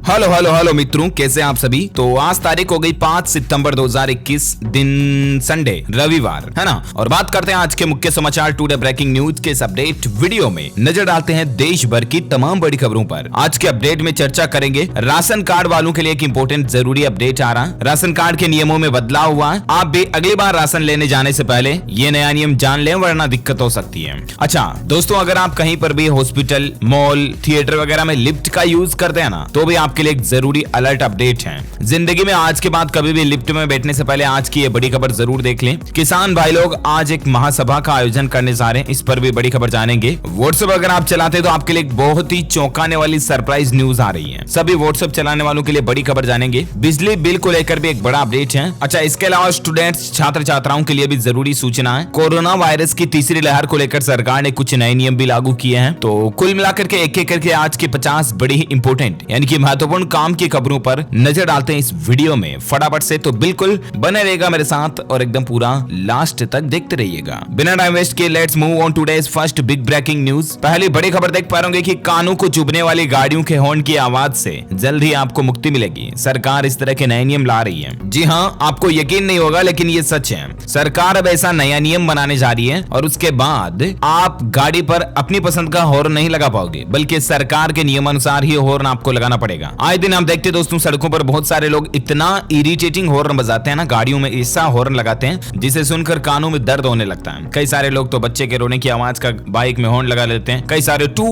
Hello hello hello मित्रों, कैसे आप सभी। तो आज तारीख हो गई 5 सितंबर 2021, दिन संडे रविवार है ना। और बात करते हैं आज के मुख्य समाचार टुडे ब्रेकिंग न्यूज के इस अपडेट वीडियो में नजर डालते हैं देश भर की तमाम बड़ी खबरों पर। आज के अपडेट में चर्चा करेंगे राशन कार्ड वालों के लिए एक इंपॉर्टेंट जरूरी अपडेट आ रहा। राशन कार्ड के नियमों में बदलाव हुआ। आप भी अगली बार राशन लेने जाने से पहले ये नया नियम जान लें, वरना दिक्कत हो सकती है। अच्छा दोस्तों, अगर आप कहीं पर भी हॉस्पिटल, मॉल, थिएटर वगैरह में लिफ्ट का यूज करते हैं ना, तो भी आपके लिए एक जरूरी अलर्ट अपडेट है। जिंदगी में आज के बाद कभी भी लिफ्ट में बैठने से पहले आज की ये बड़ी खबर जरूर देख लें। किसान भाई लोग आज एक महासभा का आयोजन करने जा रहे हैं, इस पर भी बड़ी खबर जानेंगे। व्हाट्सएप अगर आप चलाते हैं तो आपके लिए एक बहुत ही चौंकाने वाली सरप्राइज न्यूज आ रही है। सभी व्हाट्सएप चलाने वालों के लिए बड़ी खबर जानेंगे। बिजली बिल को लेकर भी एक बड़ा अपडेट है। अच्छा, इसके अलावा स्टूडेंट्स, छात्र छात्राओं के लिए भी जरूरी सूचना है। कोरोना वायरस की तीसरी लहर को लेकर सरकार ने कुछ नए नियम भी लागू किए हैं। तो कुल मिलाकर के एक एक करके आज के 50 बड़ी इंपोर्टेंट यानी कि महत्वपूर्ण काम की खबरों पर नजर डालते हैं इस वीडियो में फटाफट से। तो बिल्कुल बने रहेगा मेरे साथ और एकदम पूरा लास्ट तक देखते रहिएगा। बिना टाइम वेस्ट के let's move on today's first big breaking news. पहली बड़ी खबर देख पा रहे कि कानों को चुभने वाली गाड़ियों के हॉर्न की आवाज से जल्द ही आपको मुक्ति मिलेगी। सरकार इस तरह के नए नियम ला रही है। जी हाँ, आपको यकीन नहीं होगा लेकिन ये सच है। सरकार अब ऐसा नया नियम बनाने जा रही है और उसके बाद आप गाड़ी पर अपनी पसंद का हॉर्न नहीं लगा पाओगे, बल्कि सरकार के नियमानुसार ही हॉर्न आपको लगाना पड़ेगा। आए दिन हम देखते दोस्तों सड़कों पर बहुत सारे लोग इतना इरिटेटिंग हॉर्न बजाते हैं ना, गाड़ियों में ऐसा हॉर्न लगाते हैं जिसे सुनकर कानों में दर्द होने लगता है। कई सारे लोग तो बच्चे के रोने की आवाज का बाइक में हॉर्न लगा लेते हैं। कई सारे टू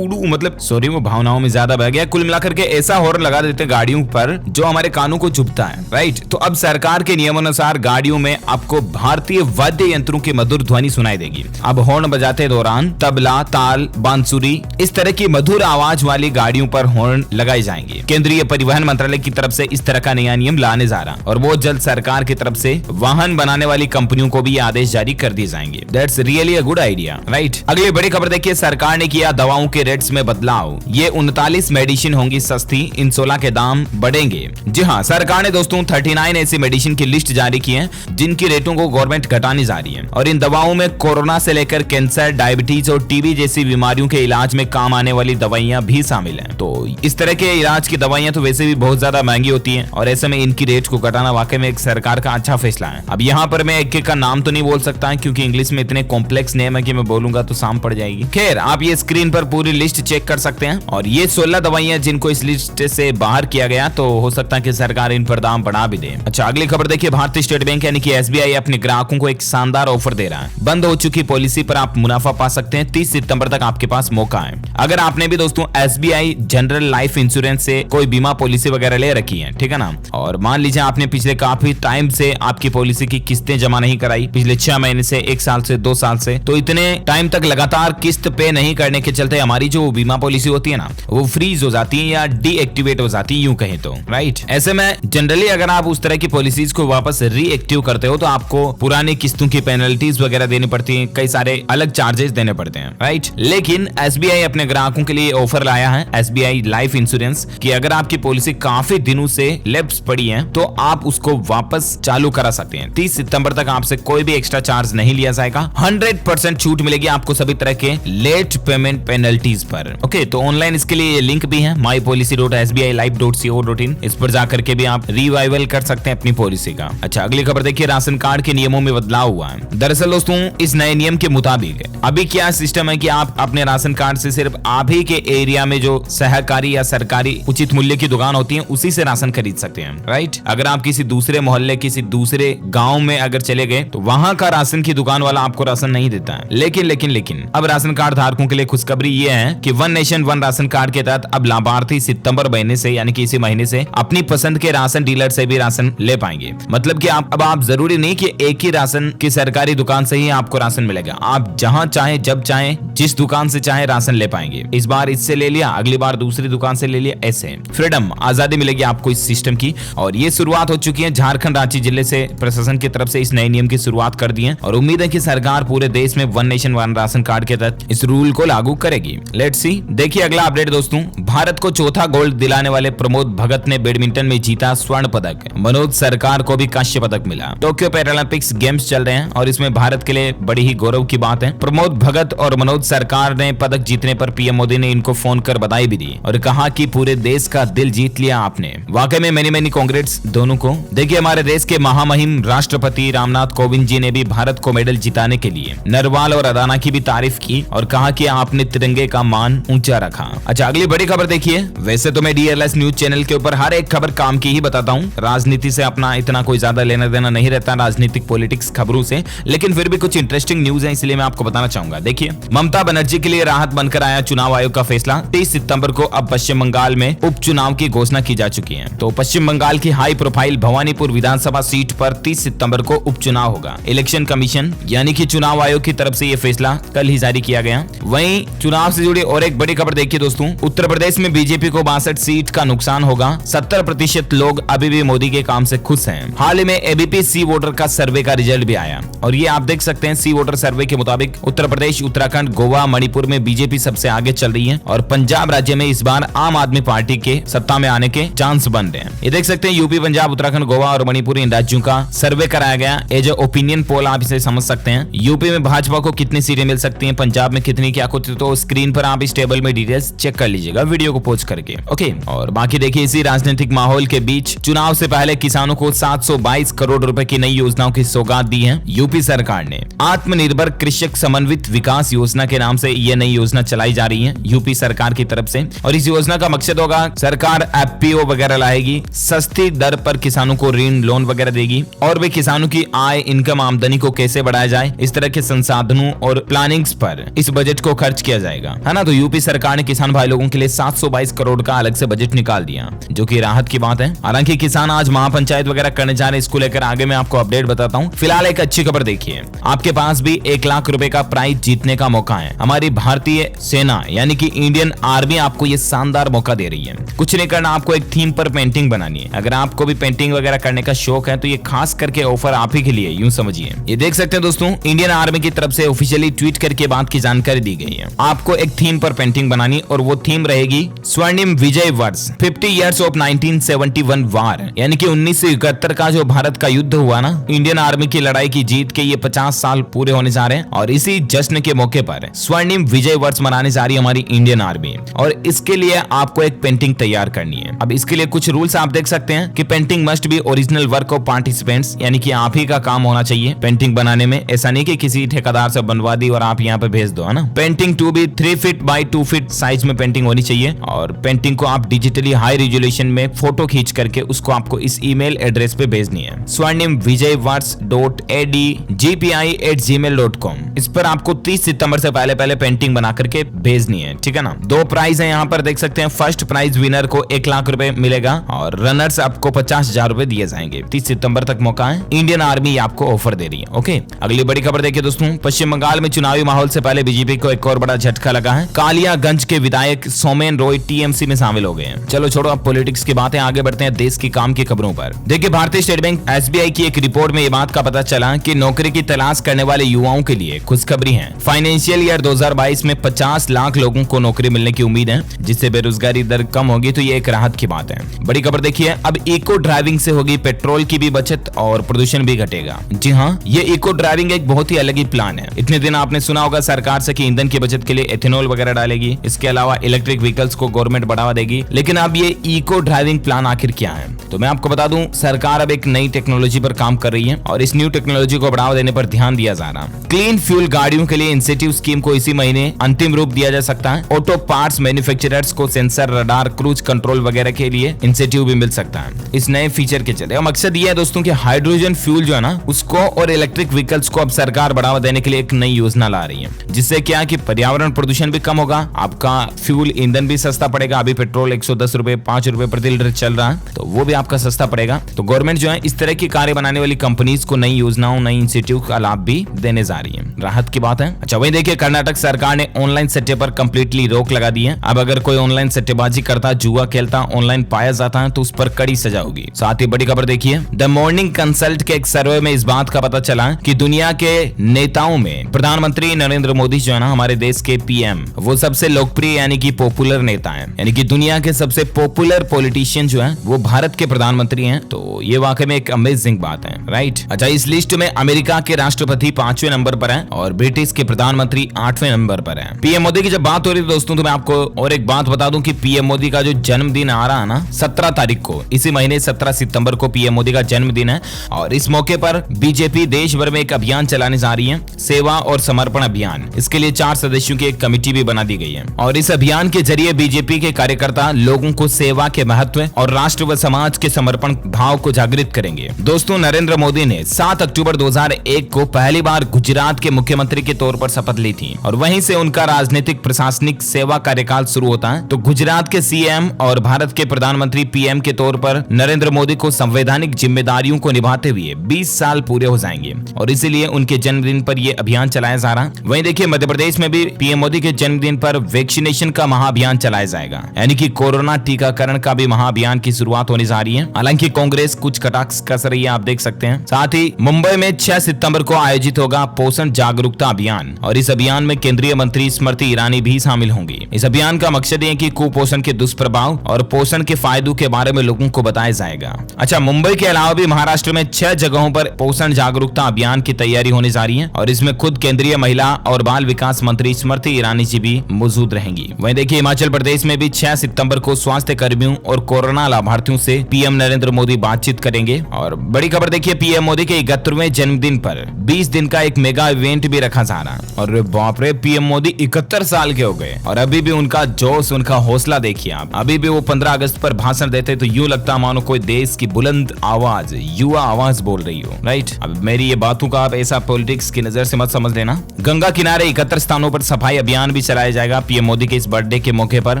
मतलब सॉरी, वो भावनाओं में ज्यादा बह गया। कुल मिलाकर के ऐसा हॉर्न लगा देते हैं गाड़ियों पर जो हमारे कानों को चुभता है, राइट। तो अब सरकार के नियमानुसार गाड़ियों में आपको भारतीय वाद्य यंत्रों की मधुर ध्वनि सुनाई देगी। अब हॉर्न बजाते दौरान तबला, ताल, बांसुरी, इस तरह की मधुर आवाज वाली गाड़ियों पर हॉर्न लगाए जाएंगे। केंद्रीय परिवहन मंत्रालय की तरफ से इस तरह का नया नियम लाने जा रहा और वो जल्द सरकार की तरफ से वाहन बनाने वाली कंपनियों को भी ये आदेश जारी कर दिए जाएंगे। That's really a good idea, right. अगली बड़ी खबर देखिए, सरकार ने किया दवाओं के रेट्स में बदलाव। ये 39 मेडिसिन होंगी सस्ती, इन 16 के दाम बढ़ेंगे। जी हाँ, सरकार ने दोस्तों 39 ऐसी मेडिसिन की लिस्ट जारी की है जिनकी रेटों को गवर्नमेंट घटाने जा रही है। और इन दवाओं में कोरोना से लेकर कैंसर, डायबिटीज और टीबी जैसी बीमारियों के इलाज में काम आने वाली दवाइयां भी शामिल हैं। तो इस तरह के इलाज की दवाइयां तो वैसे भी बहुत ज्यादा महंगी होती हैं और ऐसे में इनकी रेट को घटाना वाकई में एक सरकार का अच्छा फैसला है। अब यहाँ पर मैं एक का नाम तो नहीं बोल सकता क्योंकि इंग्लिश में इतने कॉम्प्लेक्स नेम है कि मैं बोलूंगा तो शाम पड़ जाएगी। खैर, आप ये स्क्रीन पर पूरी लिस्ट चेक कर सकते हैं और ये 16 दवाइयां जिनको इस लिस्ट से बाहर किया गया, तो हो सकता है कि सरकार इन पर दाम बढ़ा भी दे। अच्छा, अगली खबर देखिए, भारतीय स्टेट बैंक यानी कि एसबीआई अपने ग्राहकों को एक शानदार ऑफर दे रहा है। बंद हो चुकी पॉलिसी पर आप मुनाफा पा सकते हैं। 30 सितंबर तक आपके पास मौका है। अगर आपने भी दोस्तों एसबीआई जनरल लाइफ इंश्योरेंस से कोई बीमा पॉलिसी वगैरह ले रखी है, ठीक है ना, और मान लीजिए आपने पिछले काफी टाइम से आपकी पॉलिसी की किस्तें जमा नहीं कराई, पिछले 6 महीने से, 1 साल से, 2 साल से, तो इतने टाइम तक लगातार किस्त पे नहीं करने के चलते हमारी जो बीमा पॉलिसी होती है ना, वो फ्रीज हो जाती है या डीएक्टिवेट हो जाती है, यूं कहें तो, राइट। ऐसे में जनरली अगर आप उस तरह की पॉलिसीज को वापस रीएक्टिव करते हो तो आपको पुरानी किस्तों की पेनल्टीज वगैरह देनी पड़ती है, कई सारे अलग चार्जेस देने पड़ते हैं, राइट। लेकिन एसबीआई अपने ग्राहकों के लिए ऑफर लाया है, एसबीआई लाइफ इंश्योरेंस, कि अगर आपकी पॉलिसी काफी दिनों से लैप्स पड़ी है तो आप उसको वापस चालू करा सकते हैं। 30 सितंबर तक आपसे कोई भी एक्स्ट्रा चार्ज नहीं लिया जाएगा। 100% छूट मिलेगी आपको सभी तरह के लेट पेमेंट पेनल्टीज पर। ओके, तो ऑनलाइन इसके लिए लिंक भी है, mypolicy.sbilife.co.in। इस पर जाकर के भी आप रिवाइवल कर सकते हैं अपनी पॉलिसी का। अच्छा, अगली खबर देखिए, राशन कार्ड के नियमों में बदलाव हुआ है। दरअसल दोस्तों इस नए नियम के मुताबिक अभी क्या सिस्टम है कि आप अपने राशन कार्ड से सिर्फ आप ही के एरिया में जो सहकारी या सरकारी उचित मूल्य की दुकान होती है उसी से राशन खरीद सकते हैं, राइट। अगर आप किसी दूसरे मोहल्ले, किसी दूसरे गांव में अगर चले गए तो वहां का राशन की दुकान वाला आपको राशन नहीं देता है। लेकिन अब राशन कार्ड धारकों के लिए खुशखबरी ये है कि one nation one ration card के तहत अब लाभार्थी सितंबर महीने से यानी कि इसी महीने से अपनी पसंद के राशन डीलर से भी राशन ले पाएंगे। मतलब कि आप जरूरी नहीं कि एक ही राशन की सरकारी दुकान से ही आपको राशन मिलेगा। आप जहां चाहे, जब चाहे, जिस दुकान से चाहे राशन ले पाएंगे। इस बार इससे ले लिया, अगली बार दूसरी दुकान से ले लिया, ऐसे फ्रीडम, आजादी मिलेगी आपको इस सिस्टम की। और ये शुरुआत हो चुकी है। झारखंड रांची जिले से प्रशासन की तरफ से इस नए नियम की शुरुआत कर दी है और उम्मीद है कि सरकार पूरे देश में one nation one ration card के तहत इस रूल को लागू करेगी। Let's see. देखिए अगला अपडेट दोस्तों, भारत को चौथा गोल्ड दिलाने वाले प्रमोद भगत ने बैडमिंटन में जीता स्वर्ण पदक। मनोज सरकार को भी कांस्य पदक मिला। टोक्यो पैरालंपिक्स गेम्स चल रहे हैं और इसमें भारत के लिए बड़ी ही गौरव की बात है। प्रमोद भगत और मनोज सरकार ने पदक जीतने पर पीएम मोदी ने इनको फोन कर बधाई भी दी और कहा कि पूरे देश का दिल जीत लिया आपने। वाकई में मेनी मेनी कांग्रेट्स दोनों को। देखिए हमारे देश के महामहिम राष्ट्रपति रामनाथ कोविंद जी ने भी भारत को मेडल जिताने के लिए नरवाल और अदाना की भी तारीफ की और कहा कि आपने तिरंगे का मान ऊंचा रखा। अच्छा अगली बड़ी खबर देखिए। वैसे तो मैं DLS न्यूज चैनल के ऊपर हर एक खबर काम की ही बताता हूँ, राजनीति से अपना इतना कोई ज्यादा लेना देना नहीं रहता, राजनीतिक पॉलिटिक्स खबरों से, लेकिन फिर भी कुछ इंटरेस्टिंग न्यूज है इसलिए मैं आपको बताना चाहूंगा। देखिए ममता बनर्जी के लिए राहत बनकर आया चुनाव आयोग का फैसला। 30 सितंबर को अब पश्चिम बंगाल में उपचुनाव की घोषणा की जा चुकी है। तो पश्चिम बंगाल की हाई प्रोफाइल भवानीपुर विधानसभा सीट पर 30 सितंबर को उपचुनाव होगा। इलेक्शन कमीशन यानी कि चुनाव आयोग की तरफ से यह फैसला कल ही जारी किया गया। वहीं चुनाव से जुड़ी और एक बड़ी खबर देखिए दोस्तों, उत्तर प्रदेश में बीजेपी को 62 सीट का नुकसान होगा। 70% लोग अभी भी मोदी के काम से खुश हैं। हाल ही में ABP सी वोटर का सर्वे का रिजल्ट भी आया और ये आप देख सकते हैं सी वोटर सर्वे के मुताबिक उत्तर प्रदेश, उत्तराखंड, गोवा, मणिपुर में बीजेपी सबसे आगे चल रही है और पंजाब राज्य में इस बार आम आदमी पार्टी के सत्ता में आने के चांस बन रहे हैं। ये देख सकते हैं यूपी, पंजाब, उत्तराखंड, गोवा और मणिपुर इन राज्यों का सर्वे कराया गया एज ओपिनियन पोल, आप इसे समझ सकते हैं। यूपी में भाजपा को कितनी सीटें मिल सकती हैं, पंजाब में कितनी, क्या कुछ, तो स्क्रीन पर आप इस टेबल में डिटेल्स चेक कर लीजिएगा वीडियो को पॉज करके। ओके, और बाकी देखिए इसी राजनीतिक माहौल के बीच चुनाव से पहले किसानों को 722 करोड़ रुपए की नई योजनाओं की सौगात दी है यूपी सरकार ने। आत्मनिर्भर कृषक समन्वित विकास योजना के नाम से यह नई योजना चलाई जा रही है यूपी सरकार की तरफ से और इस योजना का मकसद होगा सरकार FPO वगैरह लाएगी, सस्ती दर पर किसानों को ऋण लोन वगैरह देगी और वे किसानों की आय, इनकम, आमदनी को कैसे बढ़ाया जाए, इस तरह के संसाधनों और प्लानिंग्स पर इस बजट को खर्च किया जाएगा, है ना। तो यूपी सरकार ने किसान भाई लोगों के लिए 722 करोड़ का अलग से बजट निकाल दिया, जो कि राहत की बात है। हालांकि किसान आज महापंचायत वगैरह करने जा रहे हैं, इसको लेकर आगे मैं आपको अपडेट बताता हूँ। फिलहाल एक अच्छी खबर देखिए, आपके पास भी 1 लाख रुपए का प्राइज जीतने का मौका है। हमारी भारतीय सेना यानी कि इंडियन आर्मी आपको ये शानदार मौका दे रही है। कुछ नहीं करना, आपको एक थीम पर पेंटिंग बनानी है। अगर आपको भी पेंटिंग वगैरह करने का शौक है तो ये खास करके ऑफर आप ही के लिए, यूं समझिए। ये देख सकते हैं दोस्तों, इंडियन आर्मी की तरफ से ऑफिशियली ट्वीट करके बात की जानकारी दी गई है। आपको एक थीम पर पेंटिंग बनानी और वो थीम रहेगी स्वर्णिम विजय वर्ष 50 इयर्स ऑफ 1971 वार, यानी कि 1971 का जो भारत का युद्ध हुआ ना, इंडियन आर्मी की लड़ाई की जीत के ये 50 साल पूरे होने जा रहे हैं और इसी जश्न के मौके पर स्वर्णिम विजय वर्ष मनाने जा रही है हमारी इंडियन आर्मी और इसके लिए आपको एक पेंटिंग तैयार करनी है। अब इसके लिए कुछ रूल्स आप देख सकते हैं कि painting must be original work of participants, यानी कि आप ही का काम होना चाहिए पेंटिंग बनाने में, ऐसा नहीं कि किसी ठेकेदार से बनवा दी और आप यहाँ पे भेज दो, है ना। Painting to be 3 feet by 2 feet size में पेंटिंग होनी चाहिए और पेंटिंग को आप डिजिटली हाई रेजोल्यूशन में फोटो खींच करके उसको आपको इस ईमेल एड्रेस पे भेजनी है, swarnimvijayvarsh.adgpi@gmail.com। इस पर आपको 30 सितंबर से पहले पेंटिंग बना करके भेजनी है, ठीक है ना। 2 प्राइज है यहाँ पर देख सकते हैं। फर्स्ट प्राइज विनर को 1 लाख रुपए मिलेगा और रनर्स आपको 50,000 रुपए दिए जाएंगे। 30 सितंबर तक मौका है, इंडियन आर्मी आपको ऑफर दे रही है। ओके, अगली बड़ी खबर देखिए दोस्तों, पश्चिम बंगाल में चुनावी माहौल से पहले बीजेपी को एक और बड़ा झटका लगा है। कालियागंज के विधायक सोमेन रॉय TMC में शामिल हो गए हैं। चलो छोड़ो अब पॉलिटिक्स की बातें, आगे बढ़ते हैं देश की काम की खबरों पर। देखिए भारतीय स्टेट बैंक SBI की एक रिपोर्ट में ये बात का पता चला कि नौकरी की तलाश करने वाले युवाओं के लिए खुशखबरी है। फाइनेंशियल ईयर 2022 में 50 लाख लोगों को नौकरी मिलने की उम्मीद है, जिससे बेरोजगारी दर कम होगी, तो ये एक राहत की बात है। बड़ी खबर देखिए, अब इको ड्राइविंग से होगी पेट्रोल की भी बचत और प्रदूषण भी घटेगा। जी हाँ, ये इको ड्राइविंग एक बहुत ही अलग ही प्लान है। इतने दिन आपने सुना होगा सरकार से कि ईंधन की बचत के लिए एथेनॉल वगैरह डालेगी, इसके अलावा इलेक्ट्रिक व्हीकल्स को गवर्नमेंट बढ़ावा देगी, लेकिन अब ये इको ड्राइविंग प्लान आखिर क्या है, तो मैं आपको बता दूं, सरकार अब एक नई टेक्नोलॉजी पर काम कर रही है और इस न्यू टेक्नोलॉजी को बढ़ावा देने पर ध्यान दिया जा रहा है। क्लीन फ्यूल गाड़ियों के लिए इंसेंटिव स्कीम को इसी महीने अंतिम रूप दिया जा सकता है। ऑटो पार्ट्स मैन्युफैक्चरर्स को सेंसर, रडार, क्रूज कंट्रोल वगैरह के लिए इंसेंटिव भी मिल सकता है इस नए फीचर के चलते। मकसद ये है दोस्तों कि हाइड्रोजन फ्यूल जो है ना, उसको और इलेक्ट्रिक व्हीकल्स को अब सरकार बढ़ावा देने के लिए एक नई योजना ला रही है, जिससे क्या कि पर्यावरण प्रदूषण भी कम होगा, आपका फ्यूल ईंधन भी सस्ता पड़ेगा। अभी पेट्रोल 110 रुपए 5 रुपए प्रति लीटर चल रहा है, तो वो भी आपका सस्ता पड़ेगा। तो गवर्नमेंट जो है इस तरह की कार्य बनाने वाली कंपनीज को नई योजनाओं, नई इंसेंटिव का लाभ भी देने जा रही है, राहत की बात है। अच्छा वही देखिए, कर्नाटक सरकार ने ऑनलाइन सट्टे पर कंप्लीटली रोक लगा दी है। अब अगर कोई ऑनलाइन सट्टेबाजी करता, जुआ खेलता, ऑनलाइन पाया जाता है तो उस पर कड़ी सजा होगी। साथ ही बड़ी खबर देखिए, द मॉर्निंग कंसल्ट के एक सर्वे में इस बात का पता चला कि दुनिया के नेताओं में प्रधानमंत्री नरेंद्र मोदी जो है ना, हमारे देश के PM, वो सबसे लोकप्रिय यानी कि पॉपुलर नेता है, यानी कि दुनिया के सबसे पॉपुलर पॉलिटिशियन जो है वो भारत के प्रधानमंत्री हैं, तो ये वाकई में एक अमेजिंग बात है, राइट। अच्छा, इस लिस्ट में अमेरिका के राष्ट्रपति 5वें नंबर पर है और ब्रिटिश के प्रधानमंत्री 8वें नंबर पर है। पीएम मोदी की जब बात हो रही है दोस्तों, तो मैं आपको और एक बात बता दूं कि पीएम मोदी का जो जन्मदिन आ रहा है ना 17 तारीख को, इसी महीने 17 सितंबर को पीएम मोदी का जन्मदिन है और इस मौके पर बीजेपी देश भर में एक अभियान चलाने जा रही है, सेवा और समर्पण अभियान। इसके लिए 4 सदस्यों की एक कमेटी भी बना दी गई है और इस अभियान के जरिए बीजेपी के कार्यकर्ता लोगों को सेवा के महत्व और राष्ट्र व समाज के समर्पण भाव को जागृत करेंगे। दोस्तों, नरेंद्र मोदी ने 7 अक्टूबर 2001 को पहली बार गुजरात के मुख्यमंत्री के तौर पर शपथ ली थी और वहीं से उनका राजनीतिक प्रशासनिक सेवा कार्यकाल शुरू होता है। तो गुजरात के सीएम और भारत के प्रधानमंत्री पीएम के तौर पर नरेंद्र मोदी को संवैधानिक जिम्मेदारियों को निभाते हुए 20 साल पूरे हो जाएंगे और इसीलिए उनके जन्मदिन पर यह अभियान चलाया जा रहा है। वहीं देखिए, मध्य प्रदेश में भी पीएम मोदी के जन्मदिन पर वैक्सीनेशन का महाअभियान चलाया जाएगा, यानी कि कोरोना टीकाकरण का भी महाअभियान की शुरुआत होने जा रही है। हालांकि कांग्रेस कुछ कटाक्ष कस रही है, आप देख सकते हैं। साथ ही मुंबई में 6 सितंबर को आयोजित होगा पोषण जागरूकता अभियान और इस अभियान में केंद्रीय मंत्री स्मृति ईरानी भी शामिल होंगी। इस अभियान का मकसद है कि कुपोषण के दुष्प्रभाव और पोषण के फायदों के बारे में लोगों को बताया जाएगा। अच्छा, मुंबई के अलावा भी महाराष्ट्र में 6 जगहों पर पोषण जागरूकता अभियान की तैयारी होने जा रही है और इसमें खुद केंद्रीय महिला और बाल विकास मंत्री स्मृति ईरानी जी भी मौजूद रहेंगी। वहीं देखिए, हिमाचल प्रदेश में भी 6 सितंबर को स्वास्थ्य कर्मियों और कोरोना लाभार्थियों से पीएम नरेंद्र मोदी बातचीत करेंगे। और बड़ी खबर देखिए, पीएम मोदी के 71वें जन्मदिन पर 20 दिन का एक मेगा इवेंट भी रखा जा रहा है। और बाप रे, पीएम मोदी 71 साल के हो गए और अभी भी उनका जोश, उनका हौसला देखिए आप। अभी भी वो 15 अगस्त पर भाषण देते तो यूं लगता मानो कोई देश की बुलंद आवाज, युवा आवाज बोल रही हो, राइट। अब मेरी ये बातों का आप ऐसा पॉलिटिक्स की नजर से मत समझ लेना। गंगा किनारे 71 स्थानों पर सफाई अभियान भी चलाया जाएगा पीएम मोदी के इस बर्थडे के मौके पर,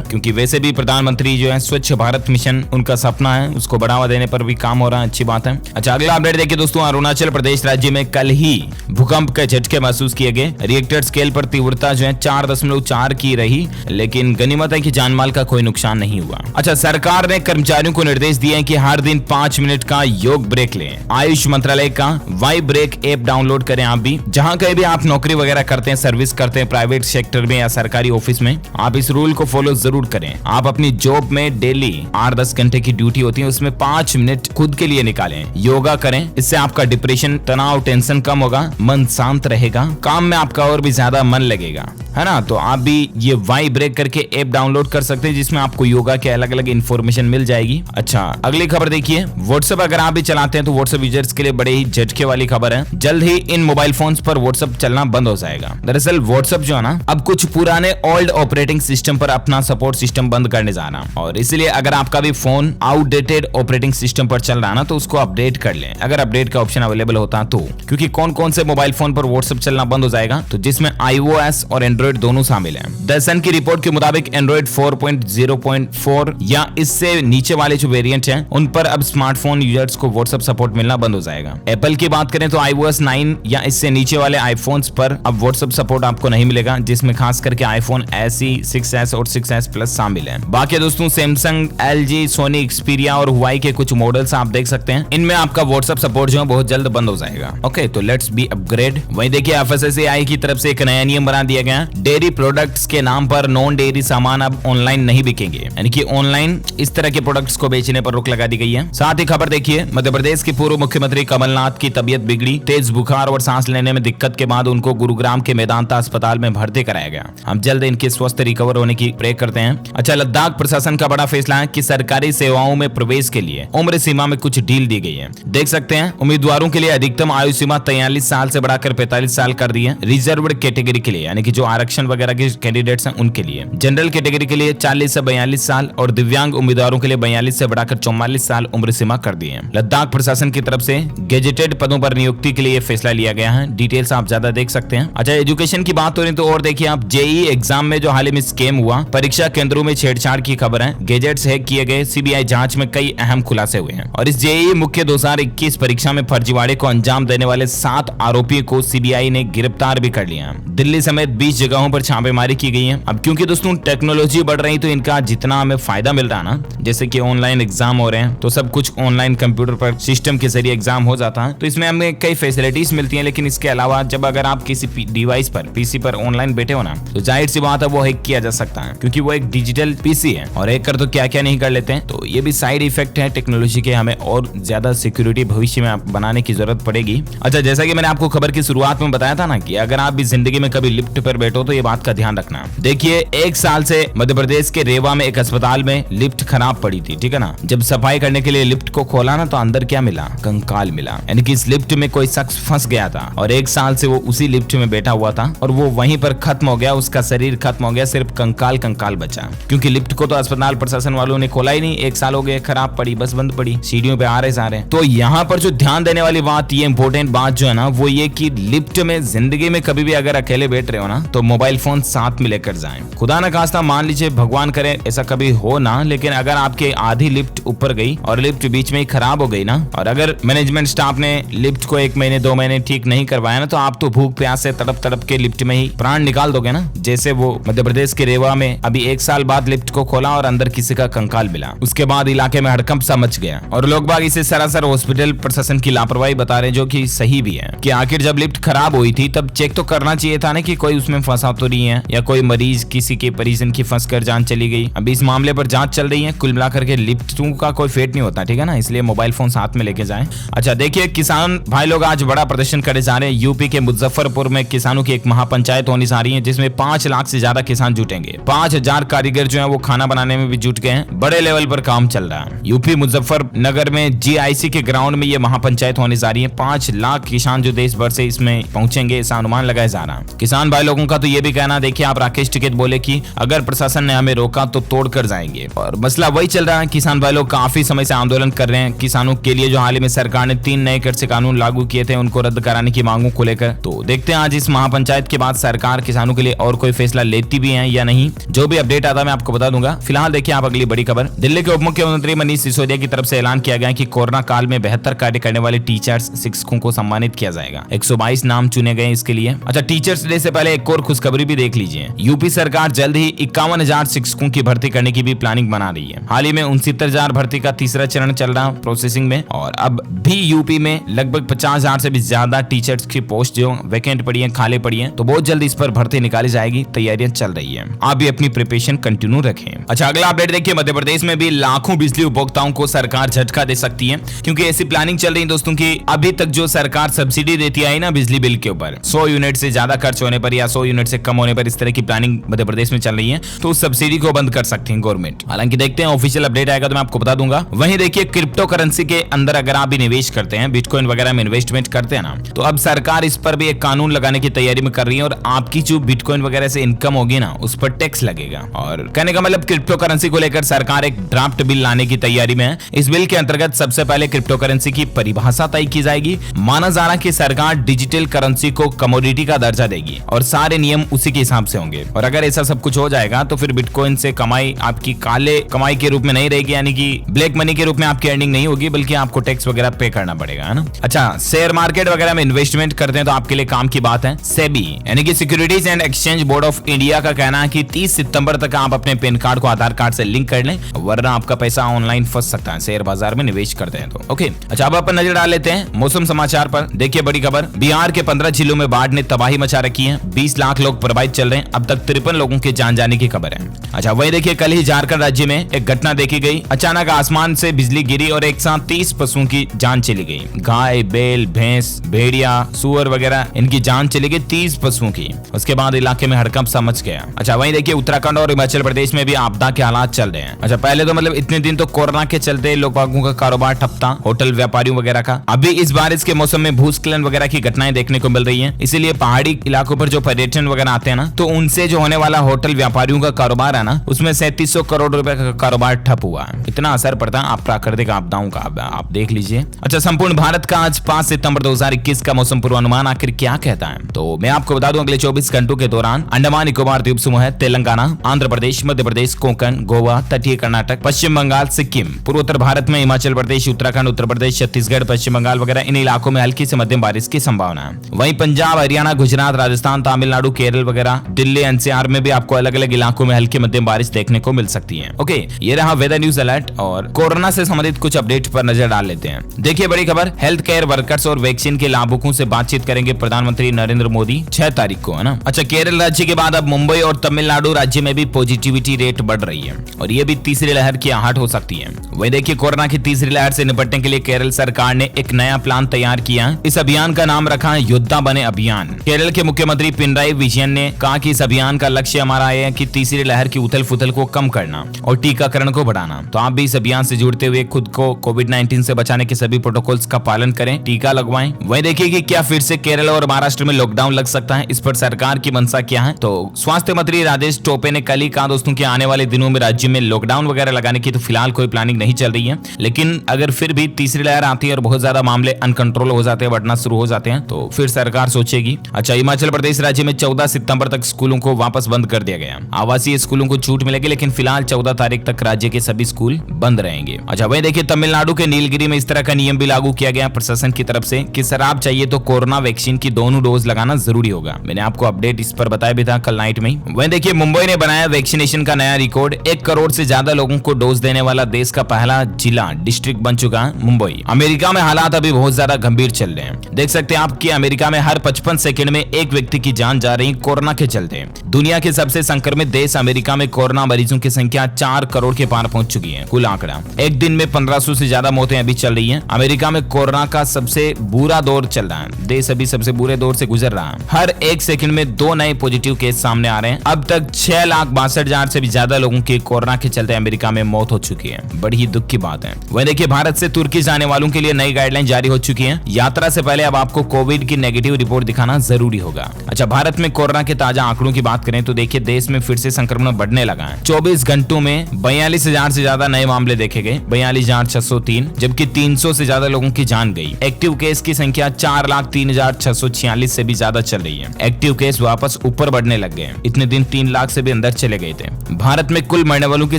क्योंकि वैसे भी प्रधानमंत्री जो है स्वच्छ भारत मिशन उनका सपना है, उसको बढ़ावा देने पर भी काम हो रहा है, अच्छी बात है। अच्छा, अगला अपडेट देखिए दोस्तों, अरुणाचल प्रदेश राज्य में कल ही भूकंप के झटके महसूस किए गए। रिएक्टर स्केल पर तीव्रता जो है 4.4 की रही, लेकिन गनीमत है कि जानमाल का कोई नुकसान नहीं हुआ। अच्छा, सरकार ने कर्मचारियों को निर्देश दिए हैं कि हर दिन 5 मिनट का योग ब्रेक लें। आयुष मंत्रालय का वाई ब्रेक ऐप डाउनलोड करें आप भी। जहां कहीं भी आप नौकरी वगैरह करते हैं, सर्विस करते हैं, प्राइवेट सेक्टर में या सरकारी ऑफिस में, आप इस रूल को फॉलो जरूर करें। आप अपनी जॉब में डेली 8-10 घंटे की ड्यूटी होती है, उसमें 5 मिनट खुद के लिए निकालें, योगा करें। इससे आपका डिप्रेशन, तनाव, टेंशन कम होगा, मन शांत रहेगा, काम में आपका और भी ज्यादा मन लगेगा, है ना। तो आप भी ये वाई ब्रेक करके ऐप डाउनलोड कर सकते हैं, जिसमें आपको योगा के अलग अलग इन्फॉर्मेशन मिल जाएगी। अच्छा, अगली खबर देखिए, व्हाट्सएप अगर आप भी चलाते हैं तो व्हाट्सएप यूजर्स के लिए बड़े ही झटके वाली खबर है। जल्द ही इन मोबाइल फोन्स पर व्हाट्सएप चलना बंद हो जाएगा। दरअसल व्हाट्सएप जो है ना, अब कुछ पुराने ओल्ड ऑपरेटिंग सिस्टम पर अपना सपोर्ट सिस्टम बंद करने जा रहा है और इसलिए अगर आपका भी फोन आउटडेटेड ऑपरेटिंग सिस्टम पर चल रहा है ना, तो उसको अपडेट कर लें, अगर अपडेट का ऑप्शन अवेलेबल होता तो। क्योंकि कौन कौन से मोबाइल फोन पर व्हाट्सएप चलना बंद हो जाएगा, तो जिसमें iOS और एंड्रॉइड दोनों शामिल हैं। द सन की रिपोर्ट के मुताबिक एंड्रॉइड 4.0.4 या इससे नीचे वाले जो वेरिएंट हैं, उन पर अब स्मार्टफोन यूजर्स को व्हाट्सएप सपोर्ट मिलना बंद हो जाएगा। एप्पल की बात करें तो iOS 9 या इससे नीचे वाले आईफोन्स पर अब व्हाट्सएप सपोर्ट आपको नहीं मिलेगा, जिसमें खास करके आईफोन SE, 6s और 6s प्लस शामिल है। बाकी दोस्तों, सैमसंग, LG, सोनी, एक्सपीरिया और हुआई के कुछ मॉडल्स आप देख सकते हैं, इनमें आपका व्हाट्सएप सपोर्ट जो है बहुत जल्द बंद हो जाएगा। ओके, तो लेट्स बी अपग्रेड। वहीं देखिए, FSSAI की तरफ से एक नया नियम बना दिया गया, डेयरी प्रोडक्ट्स के नाम पर नॉन डेयरी सामान अब ऑनलाइन नहीं बिकेंगे, यानी कि ऑनलाइन इस तरह के प्रोडक्ट्स को बेचने पर रोक लगा दी गई है। साथ ही खबर देखिए, मध्य प्रदेश के पूर्व मुख्यमंत्री कमलनाथ की तबीयत बिगड़ी, तेज बुखार और सांस लेने में दिक्कत के बाद उनको गुरुग्राम के मेदांता अस्पताल में भर्ती कराया गया। हम जल्द इनके स्वस्थ रिकवर होने की प्रे करते हैं। अच्छा, लद्दाख प्रशासन का बड़ा फैसला है कि सरकारी सेवाओं में प्रवेश के लिए उम्र सीमा में कुछ ढील दी गई है। देख सकते हैं, उम्मीदवारों के लिए अधिकतम आयु सीमा 43 साल से बढ़ाकर 45 साल कर दी है। रिजर्व्ड कैटेगरी के लिए, यानी कि जो आरक्षण वगैरह के कैंडिडेट्स हैं उनके लिए, जनरल कैटेगरी के लिए 40 से 42 साल और दिव्यांग उम्मीदवारों के लिए 42 से बढ़ाकर 44 साल उम्र सीमा कर दी है। लद्दाख प्रशासन की तरफ से गेजेटेड पदों पर नियुक्ति के लिए फैसला लिया गया है। डिटेल्स आप ज्यादा देख सकते हैं। अच्छा, एजुकेशन की बात हो रही तो और देखिए आप, जेईई एग्जाम में जो हाल ही में स्कैम हुआ, परीक्षा केंद्रों में छेड़छाड़ की खबर है, गैजेट्स हैक किए गए, सीबीआई जांच में कई अहम खुलासे हुए हैं और इस जेईई मुख्य 2021 परीक्षा में फर्जीवाड़े को अंजाम देने वाले 7 आरोपियों को सीबीआई ने गिरफ्तार भी कर लिया। दिल्ली समेत 20 जगहों पर छापेमारी की गई है। अब क्योंकि दोस्तों टेक्नोलॉजी बढ़ रही तो इनका जितना हमें फायदा मिल रहा है ना, जैसे कि ऑनलाइन एग्जाम हो रहे हैं तो सब कुछ ऑनलाइन कंप्यूटर पर सिस्टम के जरिए एग्जाम हो जाता है, तो इसमें हमें कई फैसिलिटीज मिलती हैं। लेकिन इसके अलावा जब अगर आप किसी डिवाइस पर पीसी पर ऑनलाइन बैठे हो ना, तो जाहिर सी बात है वो हैक किया जा सकता है, क्योंकि वो एक डिजिटल पीसी है और हैकर तो क्या क्या नहीं कर लेते हैं। तो ये भी साइड इफेक्ट है टेक्नोलॉजी के, हमें और ज्यादा सिक्योरिटी भविष्य में बनाने की जरूरत पड़ेगी। अच्छा, जैसा कि मैंने आपको खबर की शुरुआत में बताया था ना कि अगर आप भी जिंदगी में कभी लिफ्ट पर बैठो तो ये बात का ध्यान रखना। देखिए, 1 साल से मध्य प्रदेश के रेवा में एक अस्पताल में लिफ्ट खराब पड़ी थी, ठीक है ना। जब सफाई करने के लिए लिफ्ट को खोला ना, तो अंदर क्या मिला? कंकाल मिला, यानी कि इस लिफ्ट में कोई शख्स फंस गया था और 1 साल से वो उसी लिफ्ट में बैठा हुआ था और वो वहीं पर खत्म हो गया, उसका शरीर खत्म हो गया, सिर्फ कंकाल बचा। क्योंकि लिफ्ट को तो अस्पताल प्रशासन वालों ने खोला ही नहीं, 1 साल हो गए, खराब पड़ी, बस बंद पड़ी, सीढ़ियों पे आ रहे सारे। तो यहाँ पर जो ध्यान देने वाली बात, ये इंपॉर्टेंट बात जो है ना, वो ये कि लिफ्ट में जिंदगी में कभी भी अगर अकेले बैठ रहे हो ना, तो मोबाइल फोन साथ में लेकर जाएं। खुदा न खास्ता, मान लीजिए, भगवान करे ऐसा कभी हो ना, लेकिन अगर आपके आधी लिफ्ट ऊपर गई और लिफ्ट बीच में ही खराब हो गई ना, और अगर मैनेजमेंट स्टाफ ने लिफ्ट को 1 महीने 2 महीने ठीक नहीं करवाया ना, तो आप तो भूख प्यास से तड़प के लिफ्ट में ही प्राण निकाल दोगे ना। जैसे वो मध्य प्रदेश के रेवा में अभी 1 साल बाद लिफ्ट को खोला और अंदर किसी का कंकाल मिला। उसके बाद इलाके में हड़कंप सा मच गया और लोग बाग इसे सरासर हॉस्पिटल प्रशासन की लापरवाही बता रहे, जो कि सही भी है। कि आखिर जब लिफ्ट खराब हुई थी तब चेक तो करना चाहिए था ना कि कोई उसमें फंसा तो नहीं है, या कोई मरीज किसी के परिजन की फंसकर जान चली गई। अभी इस मामले पर जांच चल रही है। कुल मिलाकर के लिफ्टों का कोई फेट नहीं होता, ठीक है ना, इसलिए मोबाइल फोन साथ में लेके जाएं। अच्छा, देखिए, किसान भाई लोग आज बड़ा प्रदर्शन करे जा रहे हैं। यूपी के मुजफ्फरपुर में किसानों की एक महापंचायत होने जा रही है, जिसमें 5 लाख से ज्यादा किसान जुटेंगे। 5000 कारीगर जो है वो खाना बनाने में भी जुट गए हैं। बड़े लेवल पर काम चल रहा है। यूपी मुजफ्फरनगर में जीआईसी के ग्राउंड में ये महापंचायत होने जा रही है। 5 लाख किसान जो देश भर से इसमें पहुंचेंगे, ऐसा अनुमान लगाया जा रहा है। किसान भाई लोगों का तो ये भी कहना, देखिए, आप राकेश टिकैत बोले कि अगर प्रशासन ने हमें रोका तो तोड़कर जाएंगे, और मसला वही चल रहा है। किसान भाई लोग काफी समय से आंदोलन कर रहे हैं किसानों के लिए, जो हाल ही में सरकार ने 3 नए कृषि कानून लागू किए थे, उनको रद्द कराने की मांगों को लेकर। तो देखते हैं आज इस महापंचायत के बाद सरकार किसानों के लिए और कोई फैसला लेती भी है या नहीं। जो भी अपडेट आता है मैं आपको बता दूंगा। फिलहाल देखिए आप अगली बड़ी खबर। दिल्ली के उप मुख्यमंत्री मनीष सिसोदिया की तरफ से ऐलान किया गया कि कोरोना काल में बेहतर कार्य करने वाले टीचर्स, शिक्षकों को सम्मानित किया जाएगा। 122 नाम चुने गए इसके लिए। अच्छा, टीचर्स डे से पहले एक और खुशखबरी भी देख लीजिए। यूपी सरकार जल्द ही 51,000 शिक्षकों की भर्ती करने की भी प्लानिंग बना रही है। हाल ही में 69,000 भर्ती का तीसरा चरण चल रहा है प्रोसेसिंग में, और अब भी यूपी में लगभग 50,000 से भी ज्यादा टीचर्स की पोस्ट जो वैकेंट पड़ी है, खाली पड़ी है, तो बहुत जल्द इस पर भर्ती निकाली जाएगी। तैयारियां चल रही है, आप भी अपनी प्रिपरेशन कंटिन्यू रखें। अच्छा, अगला अपडेट देखिए। मध्य प्रदेश में भी लाखों बिजली उपभोक्ताओं को सरकार झटका दे सकती है, क्योंकि ऐसी प्लानिंग चल रही है दोस्तों की अभी तक जो सरकार सब्सिडी देती आई ना बिजली बिल के ऊपर, 100 यूनिट से ज्यादा खर्च होने पर या 100 यूनिट से कम होने पर, इस तरह की प्लानिंग मध्य प्रदेश में चल रही है, तो उस सब्सिडी को बंद कर सकती है गवर्नमेंट। हालांकि देखते हैं, ऑफिशियल अपडेट आएगा तो मैं आपको बता दूंगा। वहीं देखिए, क्रिप्टो करेंसी के अंदर अगर आप भी निवेश करते हैं, बिटकॉइन वगैरह में इन्वेस्टमेंट करते हैं ना, तो अब सरकार इस पर भी एक कानून लगाने की तैयारी में कर रही है, और आपकी जो बिटकॉइन वगैरह से इनकम होगी ना, उस पर टैक्स लगेगा। और कहने का मतलब, क्रिप्टो करेंसी को लेकर सरकार एक ड्राफ्ट बिल लाने की तैयारी में है। इस बिल के अंतर्गत सबसे पहले क्रिप्टो करेंसी की परिभाषा तय की जाएगी। माना जा रहा है कि सरकार डिजिटल करेंसी को कमोडिटी का दर्जा देगी और सारे नियम उसी के हिसाब से होंगे। और अगर ऐसा सब कुछ हो जाएगा तो फिर बिटकॉइन से कमाई आपकी काले कमाई के रूप में नहीं रहेगी, यानी कि ब्लैक मनी के रूप में आपकी अर्निंग नहीं होगी, बल्कि आपको टैक्स वगैरह पे करना पड़ेगा, है ना। अच्छा, शेयर मार्केट वगैरह में इन्वेस्टमेंट करते हैं तो आपके लिए काम की बात है। सेबी यानी कि securities and exchange board of India का कहना है कि 30 सितंबर तक आप अपने पैन कार्ड को आधार कार्ड से लिंक कर लें, वरना आपका पैसा ऑनलाइन फंस सकता है शेयर बाजार में निवेश करते हैं तो। ओके, अच्छा, अब अपन नजर डाल लेते हैं मौसम समाचार पर। देखिए बड़ी खबर, बिहार के 15 जिलों में बाढ़ ने तबाही मचा रखी है। 20 लाख लोग प्रभावित चल रहे हैं। अब तक 53 लोगों के जान जाने की खबर है। अच्छा, वही देखिए, कल ही झारखंड राज्य में एक घटना देखी गई। अचानक आसमान से बिजली गिरी और एक साथ 30 पशुओं की जान चली गई। गाय, बैल, भैंस, भेड़िया, सुअर वगैरह, इनकी जान चली गई 30 पशुओं की। उसके बाद इलाके में हड़कंप सा मच गया। अच्छा, वही देखिए, उत्तराखंड और हिमाचल प्रदेश में भी आपदा के हालात चल रहे हैं। अच्छा, पहले तो मतलब इतने दिन तो कोरोना के चलते लोगों का कारोबार ठप था, होटल व्यापारियों वगैरह का। अभी इस बारिश के मौसम में भूस्खलन वगैरह की घटनाएं देखने को मिल रही हैं। इसीलिए पहाड़ी इलाकों पर जो पर्यटन वगैरह आते हैं ना, तो उनसे जो होने वाला होटल व्यापारियों का कारोबार है ना, उसमें 3700 करोड़ रुपए का कारोबार ठप हुआ है। इतना असर पड़ता है आप प्राकृतिक आपदाओं का, आप देख लीजिए। अच्छा, संपूर्ण भारत का आज 5 सितंबर 2021 का मौसम पूर्वानुमान आखिर क्या कहता है, तो मैं आपको बता दूं, अगले 24 घंटों के दौरान अंडमान निकोबार द्वीप समूह, तेलंगाना, आंध्र प्रदेश, मध्य प्रदेश, कोंकण, गोवा, तटीय कर्नाटक, पश्चिम बंगाल, सिक्किम, पूर्वोत्तर भारत में हिमाचल प्रदेश, उत्तराखंड, उत्तर प्रदेश, छत्तीसगढ़, पश्चिम बंगाल वगैरह, इन इलाकों में हल्की से मध्यम बारिश की संभावना है। वहीं पंजाब, हरियाणा, गुजरात, राजस्थान, तमिलनाडु, केरल वगैरह, दिल्ली एनसीआर में भी आपको अलग अलग इलाकों में हल्की मध्यम बारिश देखने को मिल सकती है। ओके, ये रहा वेदर न्यूज अलर्ट और कोरोना से संबंधित कुछ अपडेट पर नजर डाल लेते हैं। देखिए बड़ी खबर, हेल्थ केयर वर्कर्स और वैक्सीन के लाभुकों से बातचीत करेंगे प्रधानमंत्री नरेंद्र मोदी 6 तारीख को, है ना। अच्छा, केरल राज्य के बाद अब मुंबई और तमिलनाडु राज्य में भी पॉजिटिविटी रेट बढ़ रही है और ये भी तीसरी लहर की आहट हो सकती है। वही देखिए, कोरोना की तीसरी लहर से निपटने के लिए केरल सरकार ने एक नया प्लान तैयार किया है। इस अभियान का नाम रखा है योद्धा बने अभियान। केरल के मुख्यमंत्री पिनराई विजयन ने कहा कि इस अभियान का लक्ष्य हमारा है कि तीसरी लहर की उथल फुथल को कम करना और टीकाकरण को बढ़ाना। तो आप भी इस अभियान से जुड़ते हुए खुद को कोविड-19 से बचाने के सभी प्रोटोकॉल्स का पालन करें, टीका लगवाएं। वही देखिए कि क्या फिर से केरल और महाराष्ट्र में लॉकडाउन लग सकता है, इस पर सरकार की मंशा क्या है। तो स्वास्थ्य मंत्री राजेश टोपे ने कल ही कहा दोस्तों कि आने वाले दिनों में राज्य में लॉकडाउन वगैरह लगाने की तो फिलहाल कोई प्लानिंग नहीं चल रही है, लेकिन अगर फिर भी तीसरी लहर आती है और बहुत ज्यादा मामले अनकंट्रोल हो जाते हैं, बढ़ना शुरू हो जाते हैं, तो फिर सरकार सोचेगी। अच्छा, हिमाचल प्रदेश राज्य में 14 सितंबर तक स्कूलों को वापस बंद कर दिया गया। आवासीय स्कूलों को छूट मिलेगी, लेकिन फिलहाल 14 तारीख तक राज्य के सभी स्कूल बंद रहेंगे। अच्छा, वही देखिए तमिलनाडु के नीलगिरी में इस तरह का नियम भी लागू किया गया प्रशासन की तरफ से कि सर आप चाहिए तो कोरोना वैक्सीन की दोनों डोज लगाना जरूरी होगा। मैंने आपको अपडेट इस पर बताया भी था कल नाइट में। वही देखिए मुंबई ने बनाया वैक्सीनेशन का नया रिकॉर्ड। 1 करोड़ से ज्यादा लोगों को डोज देने वाला देश का पहला जिला डिस्ट्रिक्ट बन चुका है मुंबई। अमेरिका में हालात अभी बहुत ज्यादा गंभीर चल रहे हैं। देख सकते हैं आप कि अमेरिका में हर 55 सेकंड में एक व्यक्ति की जान जा रही कोरोना के चलते। दुनिया के सबसे संक्रमित देश अमेरिका में कोरोना मरीजों की संख्या 4 करोड़ के पार पहुंच चुकी है। कुल आंकड़ा, एक दिन में 1500 से ज्यादा मौतें अभी चल रही हैं। अमेरिका में कोरोना का सबसे बुरा दौर चल रहा है। देश अभी सबसे बुरे दौर से गुजर रहा है। हर 1 सेकंड में 2 नए पॉजिटिव केस सामने आ रहे हैं। अब तक 6,62,000 से भी ज्यादा लोगों की कोरोना के चलते अमेरिका में मौत हो चुकी है। बड़ी ही दुख की बात है। वहीं देखिए भारत से तुर्की जाने वालों के लिए नई गाइडलाइन जारी हो चुकी है। यात्रा से पहले अब आपको कोविड की नेगेटिव रिपोर्ट दिखाना जरूरी होगा। अच्छा, भारत में कोरोना के ताजा आंकड़ों की बात करें तो देखिए देश में फिर से संक्रमण बढ़ने लगा है। 24 घंटों में 42,000 से ज्यादा नए मामले देखे गए, 42,603, जबकि 300 से ज्यादा लोगों की जान गई। एक्टिव केस की संख्या 4,03,646 से भी ज्यादा चल रही है। एक्टिव केस वापस ऊपर बढ़ने लग गए। इतने दिन 3 लाख से भी अंदर चले गए थे। भारत में कुल मरने वालों की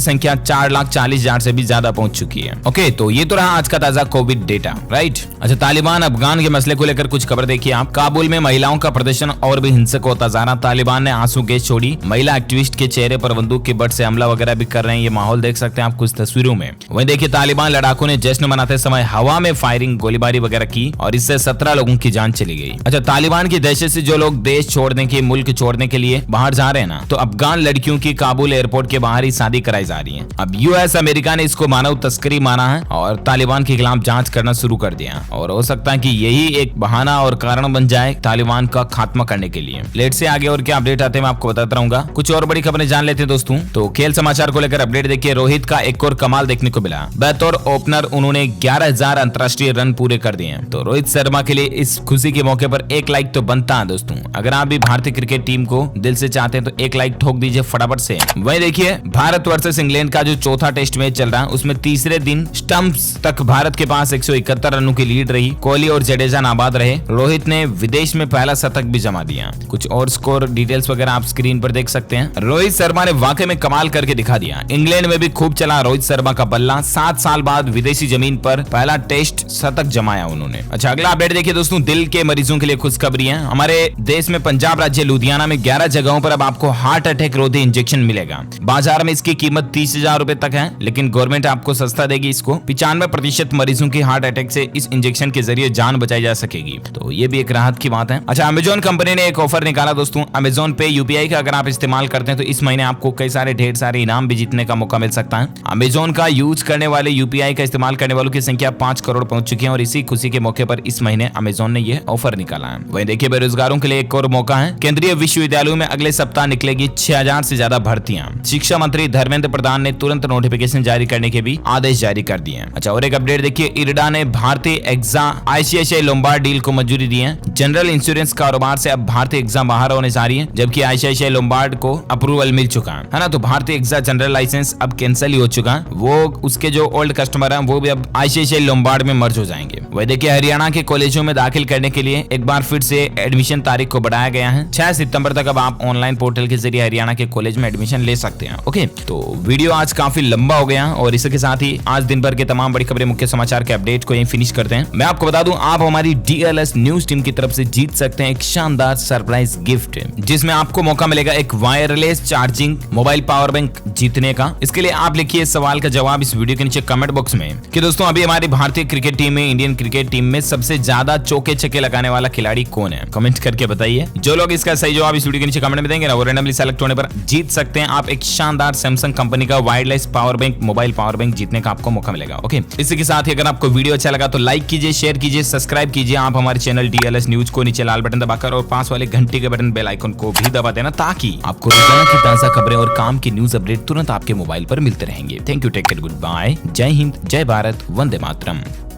संख्या 4,40,000 से भी ज्यादा पहुंच चुकी है। ओके, तो ये तो रहा आज का ताजा कोविड डेटा, राइट। अच्छा, तालिबान अफगान के मसले को लेकर कुछ खबर देखिए आप। काबुल में महिलाओं का प्रदर्शन और भी हिंसक होता जा रहा। तालिबान ने आंसू गैस छोड़ी, महिला एक्टिविस्ट के चेहरे पर बंदूक के बट से हमला वगैरह भी कर रहे हैं। ये माहौल देख सकते हैं आप कुछ तस्वीरों में। वहीं देखिए तालिबान लड़ाकों ने जश्न मनाते समय हवा में फायरिंग, गोलीबारी वगैरह की और इससे 17 लोगों की जान चली गई। अच्छा, तालिबान की दहशत से जो लोग देश छोड़ने के, मुल्क छोड़ने के लिए बाहर जा रहे हैं ना, तो अफगान लड़कियों की काबुल एयरपोर्ट के बाहर ही शादी कराई जा रही है। अब यूएस अमेरिका ने इसको मानव तस्करी माना है और तालिबान के खिलाफ जांच करना शुरू कर दिया और हो सकता है कि यही एक बहाना और कारण बन जाए तालिबान का खात्मा करने के लिए। लेट से आगे और क्या अपडेट आते हैं मैं आपको बताता रहूंगा। कुछ और बड़ी खबरें जान लेते हैं दोस्तों। तो खेल समाचार को लेकर अपडेट देखिए। रोहित का एक और कमाल देखने को मिला। बतौर ओपनर उन्होंने 11,000 अंतरराष्ट्रीय रन पूरे कर दिए हैं। तो रोहित शर्मा के लिए इस खुशी के मौके पर एक लाइक तो बनता है दोस्तों। अगर आप भी भारतीय क्रिकेट टीम को दिल से चाहते हैं तो एक लाइक ठोक दीजिए फटाफट से। वहीं देखिए भारत वर्सेस इंग्लैंड का जो चौथा टेस्ट मैच चल रहा है उसमें तीसरे दिन स्टंप्स तक भारत के पास 171 रनों की लीड रही। कोहली और जडेजा नाबाद रहे। रोहित ने विदेश में पहला शतक भी जमा दिया। कुछ और स्कोर डिटेल्स वगैरह आप स्क्रीन पर देख सकते हैं। रोहित शर्मा ने वाकई में कमाल करके दिखा दिया। इंग्लैंड में भी खूब चला रोहित शर्मा का बल्ला। 7 साल बाद विदेशी जमीन पर पहला टेस्ट शतक जमाया उन्होंने। अच्छा, अगला अपडेट देखिए दोस्तों। दिल के मरीजों के लिए खुशखबरी है। हमारे देश में पंजाब राज्य लुधियाना में 11 जगहों पर अब आपको हार्ट अटैक रोधी इंजेक्शन मिलेगा। बाजार में इसकी कीमत 30,000 रुपए तक है, लेकिन गवर्नमेंट आपको सस्ता देगी इसको। 95% मरीजों की हार्ट अटैक से इस इंजेक्शन के जरिए जान बचाई जा सकेगी। तो ये भी एक राहत की बात है। अच्छा, अमेजोन कंपनी ने एक ऑफर निकाला दोस्तों। अमेजोन पे यूपीआई का अगर आप इस्तेमाल करते हैं तो इस महीने आपको कई सारे ढेर सारे इनाम भी जीतने का मौका मिल सकता है। अमेजोन का यूज करने वाले, यूपीआई का इस्तेमाल करने वालों की संख्या 5 करोड़ पहुंच चुकी है और इसी खुशी के मौके पर इस महीने अमेजोन ने यह ऑफर निकाला है। वहीं देखिए बेरोजगारों के लिए एक और मौका है। केंद्रीय विश्वविद्यालयों में अगले सप्ताह निकलेगी 6,000 से ज्यादा भर्तियां। शिक्षा मंत्री धर्मेंद्र प्रधान ने तुरंत नोटिफिकेशन जारी करने के भी आदेश जारी कर दिए हैं। अच्छा, और एक अपडेट देखिए। इरडा ने भारतीय एग्जा आईसीआईसीआई लोम्बार्ड डील को मंजूरी दी है। जनरल इंश्योरेंस कारोबार से अब भारतीय एग्जा बाहर होने जा रही है, जबकि आईसीआईसीआई लोम्बार्ड को अप्रूवल मिल चुका है ना। तो भारतीय एग्जा जनरल लाइसेंस अब कैंसिल ही हो चुका है। वो उसके जो ओल्ड कस्टमर हैं वो भी अब आईसीआईसीआई लोम्बार्ड में मर्ज हो जाएंगे। वही देखिए हरियाणा के कॉलेजों में दाखिल करने के लिए एक बार फिर से एडमिशन तारीख को बढ़ाया गया है। 6 सितंबर तक अब आप ऑनलाइन पोर्टल के जरिए हरियाणा के कॉलेज में एडमिशन ले सकते हैं। ओके, तो वीडियो आज काफी लंबा हो गया और इसके साथ ही आज दिन भर के तमाम बड़ी खबरें, मुख्य समाचार के अपडेट को यहीं फिनिश करते हैं। मैं आपको बता दूं आप हमारी डीएलएस न्यूज टीम की तरफ से जीत सकते हैं एक शानदार सरप्राइज गिफ्ट, जिसमें आपको मौका मिलेगा एक wireless charging mobile power bank जीतने का। इसके लिए आप लिखिए इस सवाल का जवाब इस वीडियो के नीचे कमेंट बॉक्स में कि दोस्तों अभी हमारी भारतीय क्रिकेट टीम में, इंडियन क्रिकेट टीम में सबसे ज्यादा चौके छक्के लगाने वाला खिलाड़ी कौन है। कमेंट करके बताइए। जो लोग इसका सही जवाब इस वीडियो के नीचे कमेंट में देंगे ना, वो रैंडमली सेलेक्ट होने पर जीत सकते हैं आप एक शानदार सैमसंग कंपनी का wireless power bank mobile power bank जीतने का आपको मौका मिलेगा। ओके, इसी के साथ ही अगर आपको वीडियो अच्छा लगा तो लाइक कीजिए, शेयर कीजिए, सब्सक्राइब कीजिए आप हमारे चैनल DLS न्यूज को। नीचे लाल बटन दबाकर और पास वाले घंटे के बटन बेल आइकन को भी दबा देना, ताकि आपको रोजाना की ताजा खबरें और काम की न्यूज अपडेट तुरंत आपके मोबाइल पर मिलते रहेंगे। Thank you, take care, good bye, जय हिंद, जय भारत, वंदे मातरम।